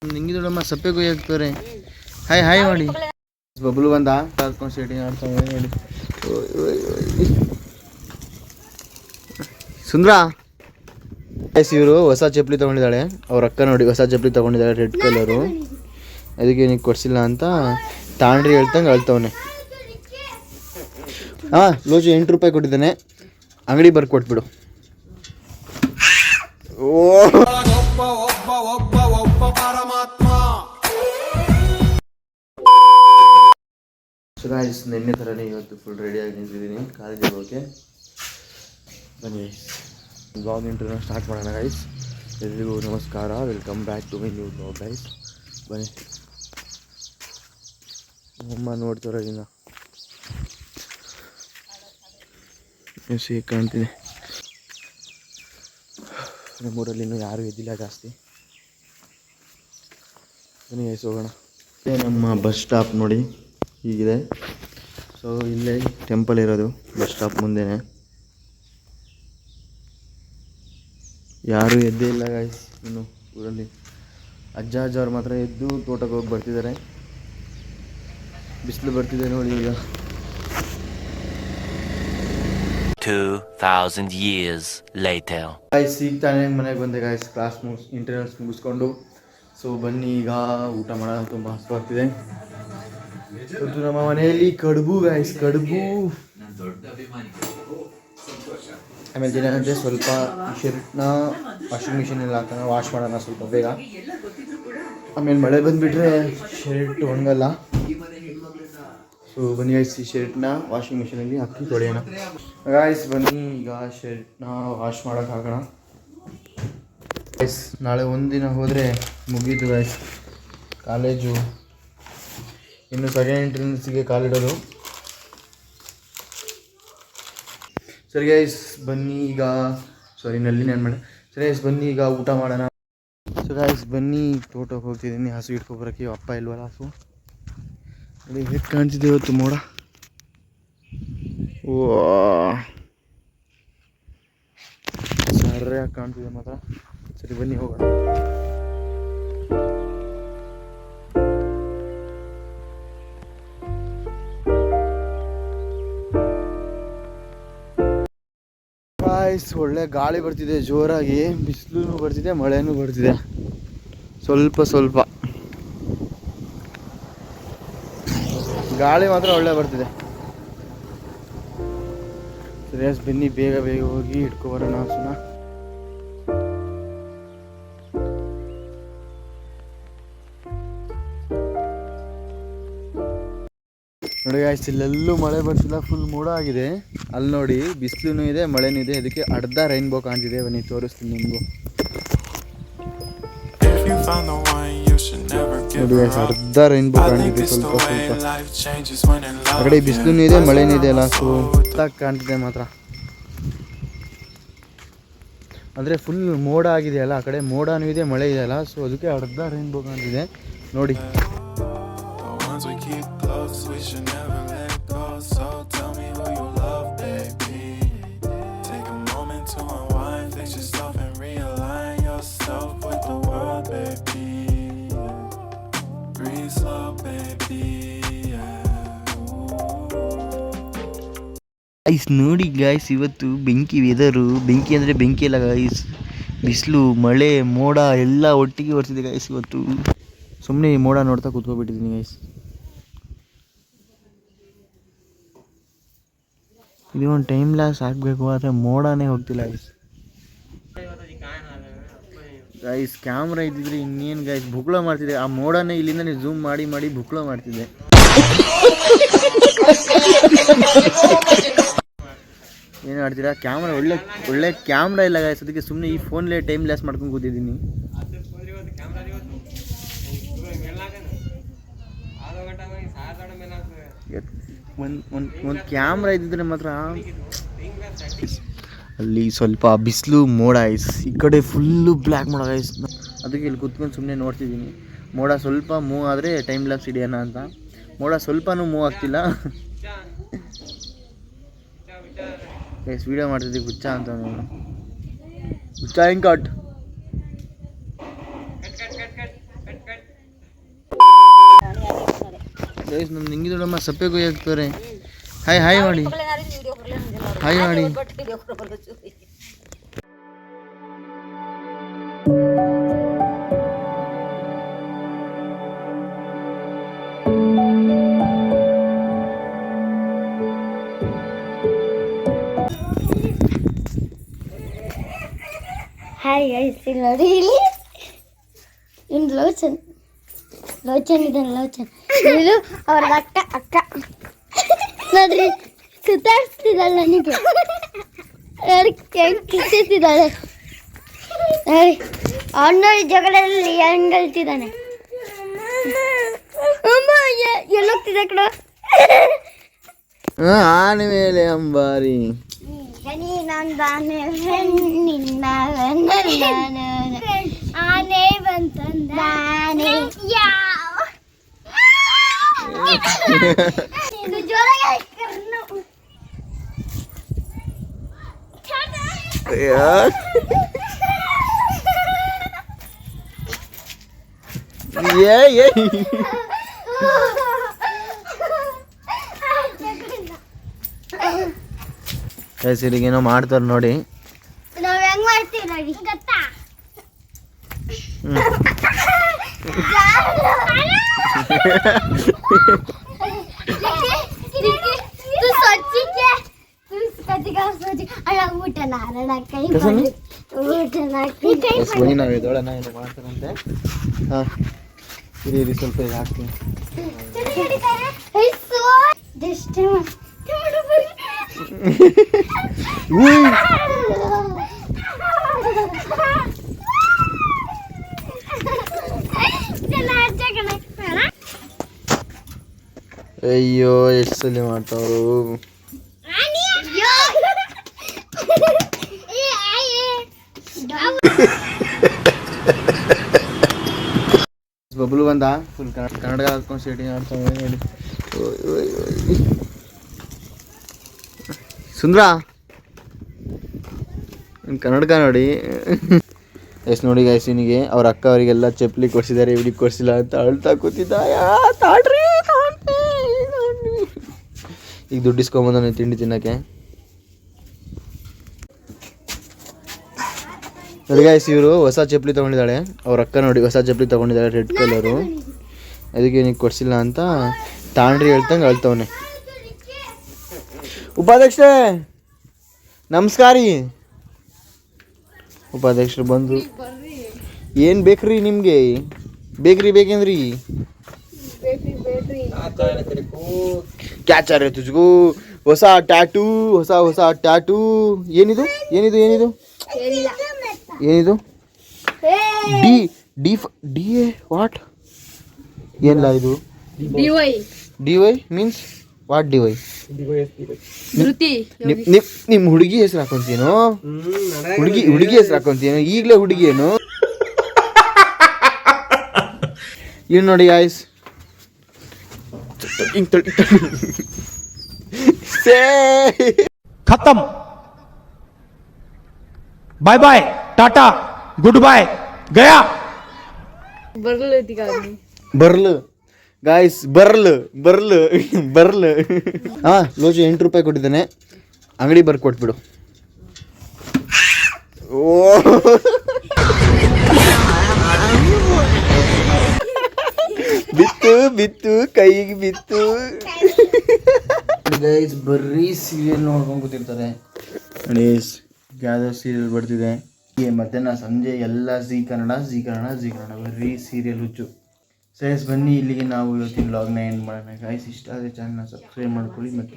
ನಿಂಗಿದೊಳಮ್ಮ ಸಪ್ಪೆ ಕೊಯ್ಯಿ ಹಾಕ್ತಾರೆ. Hi hi ಮಾಡಿ ಬಬ್ಲು ಬಂದ ಕರ್ಕೊಂಡು ಶೇಟಿಂಗ್ ಆಡ್ತಾವೆ ನೋಡಿ. ಸುಂದ್ರ ಇವರು ಹೊಸ ಚಪ್ಪಲಿ ತೊಗೊಂಡಿದ್ದಾಳೆ. ಅವ್ರ ಅಕ್ಕ ನೋಡಿ ಹೊಸ ಚಪ್ಪಲಿ ತೊಗೊಂಡಿದ್ದಾಳೆ ರೆಡ್ ಕಲರು. ಅದಕ್ಕೆ ನೀನು ಕೊಡ್ಸಿಲ್ಲ ಅಂತ ತಾಂಡ್ರಿ ಹೇಳ್ತಂಗೆ ಅಳ್ತವನೆ. ಹಾಂ ಲೋಜು 8 ರೂಪಾಯಿ ಕೊಟ್ಟಿದ್ದಾನೆ, ಅಂಗಡಿ ಬರ್ಕೊಟ್ಬಿಡು. ಓ ಸೊ ಗಾಯ್ಸ್, ನಿನ್ನೆ ಥರನೇ ಇವತ್ತು ಫುಲ್ ರೆಡಿಯಾಗಿ ನಿಂತಿದ್ದೀನಿ ಕಾಲೇಜಿಗೆ ಹೋಗೋಕ್ಕೆ. ಬನ್ನಿ ಬ್ಲಾಗ್ ಇಂಟರ್ವ್ಯೂ ಸ್ಟಾರ್ಟ್ ಮಾಡೋಣ ಗೈಸ್. ಎಲ್ರಿಗೂ ನಮಸ್ಕಾರ, welcome back to my new blog guys. ಬನ್ನಿ, ಅಮ್ಮ ನೋಡ್ತಾರೆ ಇನ್ನು ಕಾಣ್ತೀನಿ. ನಮ್ಮೂರಲ್ಲಿ ಇನ್ನೂ ಯಾರೂ ಎದ್ದಿಲ್ಲ ಜಾಸ್ತಿ. ಬನ್ನಿ ಗೈಸ್ ಹೋಗೋಣ. ನಮ್ಮ ಬಸ್ ಸ್ಟಾಪ್ ನೋಡಿ ಹೀಗಿದೆ. ಸೊ ಇಲ್ಲೇ ಟೆಂಪಲ್ ಇರೋದು ಬಸ್ ಸ್ಟಾಪ್ ಮುಂದೆನೇ. ಯಾರೂ ಎದ್ದೇ ಇಲ್ಲ ಗಾಯ್ಸ್ ಇನ್ನು ಊರಲ್ಲಿ. ಅಜ್ಜವ್ರು ಮಾತ್ರ ಎದ್ದು ತೋಟಕ್ಕೆ ಹೋಗಿ ಬರ್ತಿದ್ದಾರೆ. ಬಿಸಿಲು ಬರ್ತಿದೆ ನೋಡಿ ಈಗ. 2000 years later. ಗಾಯ್ಸ್ ಈಗ ತಾನೇ ಮನೆಗೆ ಬಂದೆ ಗಾಯ್ಸ್, ಕ್ಲಾಸ್ ಇಂಟರ್ನಲ್ಸ್ ಮುಗಿಸ್ಕೊಂಡು. ಸೊ ಬನ್ನಿ ಈಗ ಊಟ ಮಾಡೋಣ. ತುಂಬ ಹಸ್ವಾಗ್ತಿದೆ. ಇವತ್ತು ನಮ್ಮ ಮನೆಯಲ್ಲಿ ಕಡುಬು ಗಾಯ್ಸ್, ಕಡುಬು. ಆಮೇಲೆ ಏನಂದರೆ ಸ್ವಲ್ಪ ಶರ್ಟ್ನ ವಾಷಿಂಗ್ ಮಿಷಿನಲ್ಲಿ ಹಾಕೋಣ, ವಾಶ್ ಮಾಡೋಣ ಸ್ವಲ್ಪ ಬೇಗ. ಆಮೇಲೆ ಮಳೆ ಬಂದುಬಿಟ್ರೆ ಶರ್ಟ್ ಒಣಗಲ್ಲ. ಸೊ ಬನ್ನಿ ಗಾಯ್ಸ್, ಈ ಶರ್ಟ್ನ ವಾಷಿಂಗ್ ಮಿಷಿನಲ್ಲಿ ಹಾಕಿ ತೊಳೆಯೋಣ ಗಾಯ್ಸ್. ಬನ್ನಿ ಈಗ ಶರ್ಟ್ನ ವಾಶ್ ಮಾಡೋಕೆ ಹಾಕೋಣ ಗಾಯ್ಸ್. ನಾಳೆ ಒಂದಿನ ಹೋದರೆ ಮುಗೀತು ಗಾಯ್ಸ್ ಕಾಲೇಜು. ಇನ್ನು ಸೆಕೆಂಡ್ ಎಂಟ್ರೆನ್ಸಿಗೆ ಕಾಲಿಡೋದು. ಸರಿ ಗೈಸ್ ಬನ್ನಿ ಈಗ, ನಲ್ಲಿ ನಾನು ಮಾಡಿ. ಸರಿ ಗೈಸ್ ಬನ್ನಿ ಈಗ ಊಟ ಮಾಡೋಣ. ಸೊ ಗೈಸ್ ಬನ್ನಿ, ತೋಟಕ್ಕೆ ಹೋಗ್ತಿದ್ದೀನಿ ಹಸು ಇಟ್ಕೊಬರೋಕ್ಕೆ. ಅಪ್ಪ ಇಲ್ವಲ್ಲ ಹಸು. ಅದೇ ಹೇಗೆ ಕಾಣ್ತಿದೆ ಇವತ್ತು ಮೋಡ. ಓ ಸರಿಯಾಗಿ ಕಾಣ್ತಿದೆ ಮಾತ್ರ. ಸರಿ ಬನ್ನಿ ಹೋಗೋಣ. ಒಳ್ಳೆ ಗಾಳಿ ಬರ್ತಿದೆ ಜೋರಾಗಿ, ಬಿಸಿಲು ಬರ್ತಿದೆ, ಮಳೆನೂ ಬರ್ತಿದೆ ಸ್ವಲ್ಪ ಸ್ವಲ್ಪ. ಗಾಳಿ ಮಾತ್ರ ಒಳ್ಳೆ ಬರ್ತಿದೆ. ಸರಿಯಾಗಿ ಬನ್ನಿ ಬೇಗ ಬೇಗ ಹೋಗಿ ಇಟ್ಕೊಬರೋಣ ಹಸುನ. ನೋಡಿ ಗಾಯ್ಸ್, ಇಲ್ಲೆಲ್ಲೂ ಮಳೆ ಬರ್ತಿಲ್ಲ, ಫುಲ್ ಮೋಡ ಆಗಿದೆ. ಅಲ್ಲಿ ನೋಡಿ ಬಿಸಿಲು ಇದೆ, ಮಳೆನೂ ಇದೆ, ಅದಕ್ಕೆ ಅರ್ಧ ರೈನ್ಬೋ ಕಾಣ್ತಿದೆ. ಬನ್ನಿ ತೋರಿಸ್ತೀನಿ ನಿಮಗೂ. ನೋಡಿ ಗಾಯ್ಸ್, ಅರ್ಧ ರೈನ್ಬೋ ಕಾಣ್ತಿದೆ ಸ್ವಲ್ಪ ಸ್ವಲ್ಪ. ಆ ಕಡೆ ಬಿಸಿಲು ಇದೆ, ಮಳೆನೂ ಇದೆ ಅಲ್ಲ, ಸೊ ಕಾಣ್ತಿದೆ ಮಾತ್ರ. ಅಂದರೆ ಫುಲ್ ಮೋಡ ಆಗಿದೆಯಲ್ಲ, ಆ ಕಡೆ ಮೋಡನೂ ಇದೆ, ಮಳೆ ಇದೆಯಲ್ಲ, ಸೊ ಅದಕ್ಕೆ ಅರ್ಧ ರೈನ್ಬೋ ಕಾಣ್ತಿದೆ ನೋಡಿ. We should never let go, so tell me who you love, baby. Take a moment to unwind, fix yourself and realign yourself with the world, baby. Breathe slow, baby. Guys ನೋಡಿ guys, ಇವತ್ತು ಬೆಂಕಿ weather. ಬೆಂಕಿ ಅಂದರೆ ಬೆಂಕಿ ಅಲ್ಲ guys, ಬಿಸಿಲು ಮಳೆ ಮೋಡ ಎಲ್ಲ ಒಟ್ಟಿಗೆ ಬರ್ತಿದೆ ಗಾಯ್ಸ್ ಇವತ್ತು. ಸುಮ್ಮನೆ ಈ ಮೋಡ ನೋಡ್ತಾ ಕೂತ್ಕೊಬಿಟ್ಟಿದ್ದೀನಿ ಗೈಸ್. ಇದು ಒಂದು ಟೈಮ್ ಲಾಸ್ ಆಗಬೇಕು, ಆದರೆ ಮೋಡನೇ ಹೋಗ್ತಿಲ್ಲ ಗೈಸ್. ಗೈಸ್ ಕ್ಯಾಮ್ರಾ ಇದ್ದಿದ್ರೆ ಇನ್ನೇನು ಗೈಸ್ ಬುಕ್ಳ ಮಾಡ್ತಿದ್ದೆ. ಆ ಮೋಡನೇ ಇಲ್ಲಿಂದ ನೀವು ಝೂಮ್ ಮಾಡಿ ಮಾಡಿ ಬುಕ್ಳ ಮಾಡ್ತಿದ್ದೆ. ಏನು ಮಾಡ್ತೀರಾ, ಕ್ಯಾಮ್ರಾ ಒಳ್ಳೆ ಕ್ಯಾಮ್ರಾ ಇಲ್ಲ ಗೈಸ್, ಅದಕ್ಕೆ ಸುಮ್ಮನೆ ಈ ಫೋನ್ಲೇ ಟೈಮ್ ಲಾಸ್ ಮಾಡ್ಕೊಂಡು ಕೂತಿದ್ದೀನಿ. ಒಂದು ಕ್ಯಾಮ್ರಾ ಇದ್ದಿದ್ರೆ ಮಾತ್ರ. ಅಲ್ಲಿ ಸ್ವಲ್ಪ ಬಿಸಿಲು ಮೋಡ ಐಸ್, ಈ ಕಡೆ ಫುಲ್ಲು ಬ್ಲ್ಯಾಕ್ ಮೋಡ ಐಸ್. ಅದಕ್ಕೆ ಇಲ್ಲಿ ಕೂತ್ಕೊಂಡು ಸುಮ್ಮನೆ ನೋಡ್ತಿದ್ದೀನಿ. ಮೋಡ ಸ್ವಲ್ಪ ಮೂವ್ ಆದರೆ ಟೈಮ್ ಲ್ಯಾಪ್ಸ್ ಹಿಡಿಯೋಣ ಅಂತ. ಮೋಡ ಸ್ವಲ್ಪನೂ ಮೂವ್ ಆಗ್ತಿಲ್ಲ. ಎಸ್ ವೀಡಿಯೋ ಮಾಡ್ತಿದ್ದೀವಿ ಹುಚ್ಚ ಅಂತ. ಹುಚ್ಚ ಹಿಂಗೆ ಕಟ್ ಗೈಸ್ ನಮ್ಮ ನಿಂಗಿ ದೊಡ್ಡಮ್ಮ ಸಪ್ಪೆ ಕೊಯ್ಯಾಕ್ತಾರೆ. ಹಾಯ್ ಹಾಯ್ ಮಾಡಿ, ಹಾಯ್ ಮಾಡಿ. ಹಾಯ್ ಗೈಸ್, ಇಲ್ಲಿ ನೋಡಿ, ಇಲ್ಲಿ ಇನ್ನು ಲೋಚನ್ ಇದ್ದಾನೆ. ಲೋಚನ್ ಇದು ಅವ್ರ ಅಕ್ಕ ನೋಡ್ರಿ, ಸುತ್ತಾಡಿಸ್ತಿದ್ದಾಳೆ ನನಗೆ. ನೋಡಿ ಹೆಂಗೆ ಕಿಸಿದ್ದಾಳೆ ನೋಡಿ. ನೋಡಿ ಜಗಳದಲ್ಲಿ ಹೆಂಗೆ ಹೇಳ್ತಿದ್ದಾನೆ. ಅಮ್ಮ ಎಲ್ಲೋಗ್ತಿದ್ದೆ ಕಡ ಆನೆ ಮೇಲೆ ಅಂಬಾರಿ ಆನೆ ಬಂತಂದಾನೆ ಹೆಸರಿಗೇನೋ ಮಾಡ್ತಾರೆ ನೋಡಿ. ನಾವ್ ಹೆಂಗ್ ಮಾಡ್ತೀವಿ ನೋಡಿ ಗೊತ್ತಾ? ಏನು ಮಾಡ್ತಾರಂತೆ. ಹಾಂ ಇರಿ ಸ್ವಲ್ಪ ಇದು ಹಾಕ್ತೀನಿ. ಅಯ್ಯೋ ಎಷ್ಟು ಸಲ ಮಾಡ್ತಾವ್ರು. ಬಬ್ಲು ಬಂದ ಫುಲ್ ಕನ್ನಡ ಹಾಕೊಂಡು ಶೇಟಿಂಗ್ ಆಡ್ತಾವೆ ನೋಡಿ. ಸುಂದ್ರ ಕನ್ನಡಕ ನೋಡಿ. ಎಷ್ಟು ನೋಡಿ ಗೈಸಿನಿಗೆ ಅವ್ರ ಅಕ್ಕ ಅವರಿಗೆಲ್ಲ ಚಪ್ಪಲಿ ಕೊಡ್ಸಿದ್ದಾರೆ, ಇವ್ರಿಗೆ ಕೊಡ್ಸಿಲ್ಲ ಅಂತ ಅಳ್ತಾ ಕೂತಿದ್ದ. ತಾಡ್ರಿ ಈಗ ದುಡ್ಡು ಇಸ್ಕೊಂಬಂದ ತಿಂಡಿ ತಿನ್ನಕ್ಕೆ. ನೋಡಿ ಗೈಸ್, ಇವರು ಹೊಸ ಚಪ್ಪಲಿ ತೊಗೊಂಡಿದ್ದಾಳೆ. ಅವ್ರ ಅಕ್ಕ ನೋಡಿ ಹೊಸ ಚಪ್ಪಲಿ ತೊಗೊಂಡಿದ್ದಾಳೆ ರೆಡ್ ಕಲರು. ಅದಕ್ಕೆ ನೀನು ಕೊಡ್ಸಿಲ್ಲ ಅಂತ ತಾಂಡ್ರಿ ಹೇಳ್ತಂಗೆ ಅಳ್ತವನೆ. ಉಪಾಧ್ಯಕ್ಷರೇ ನಮಸ್ಕಾರಿ. ಉಪಾಧ್ಯಕ್ಷರು ಬಂದು ಏನು ಬೇಕ್ರಿ ನಿಮಗೆ? ಬೇಕ್ರಿ ಬೇಕೇನ್ರಿ? ಕ್ಯಾಚಾರ ತುಜ್ಗೂ ಹೊಸ ಟ್ಯಾಟೂ, ಹೊಸ ಟ್ಯಾಟೂ. ಏನಿದು ಏನಿದು ಏನಿದು ಏನಿದು? D D D A what? ಏನಿಲ್ಲ ಇದು D Y means what? D Y ನಿಮ್ಮ ಹುಡುಗಿ ಹೆಸರು ಹಾಕೊಂತೀನೋ? ಹುಡುಗಿ ಹೆಸರು ಹಾಕೊಂತೀನೋ? ಈಗಲೇ ಹುಡುಗಿ ಏನು? ಇವ್ ನೋಡಿ ಗಾಯ್ಸ್, खत्म, bye bye, ta ta, goodbye, गया. ಬರ್ಲು ಗಾಯ್ಸ್, ಬರ್ಲು. ಹಾ ಲೋಚು 8 ರೂಪಾಯಿ ಕೊಟ್ಟಿದ್ದಾನೆ, ಅಂಗಡಿ ಕೊಟ್ಬಿಡು. ಓ ಬಿತ್ತು ಕೈಗೆ ಬಿತ್ತು. ಗೈಸ್ ಬರ್ರೀ ಸೀರಿಯಲ್ ನೋಡ್ಕೊಂಡು ಕೂತಿರ್ತಾರೆ ನೋಡಿ. ಯಾವ್ದೋ ಸೀರಿಯಲ್ ಬರ್ತಿದೆ ಮಧ್ಯಾಹ್ನ ಸಂಜೆ ಎಲ್ಲ ಜೀ ಕನ್ನಡ ಬರ್ರೀ ಸೀರಿಯಲ್ ಹುಚ್ಚು. ಸೈಸ್ ಬನ್ನಿ, ಇಲ್ಲಿಗೆ ನಾವು ಇವತ್ತಿನ ವ್ಲಾಗ್ನ ಎಂಡ್ ಮಾಡೋಣ. ಗೈಸ್ ಇಷ್ಟ ಆದರೆ ಚಾನಲ್ನ ಸಬ್ಸ್ಕ್ರೈಬ್ ಮಾಡ್ಕೊಳ್ಳಿ. ಮತ್ತೆ